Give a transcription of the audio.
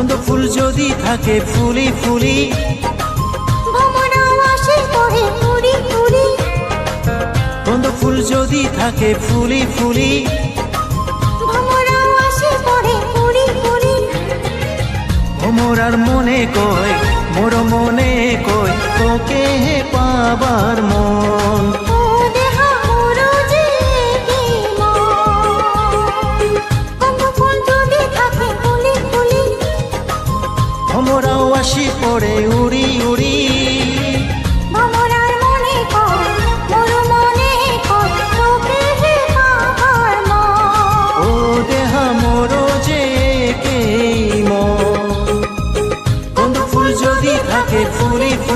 গন্ধ ফুল যদি থাকে ফুলি ফুলি, ভ্রমরাও আসে পড়ে উড়ি উড়ি, গন্ধ ফুল যদি থাকে ফুলি ফুলি, ভ্রমরাও আসে পড়ে উড়ি উড়ি। ভ্রমরার মনে কয় মোর মনে কয় তোকে পাবার মন। ও দেহা মোর যে কি মন, গন্ধ ফুল যদি থাকে ফুলি ফুলি, ভ্রমরাও আসি পড়ে উড়ি উড়ি, ভ্রমরার মনে কয় মোর মনে কয় তোকে পাবার মন। ও দেহা মোর যে কে মন। গন্ধ ফুল যদি থাকে ফুলি ফুলি,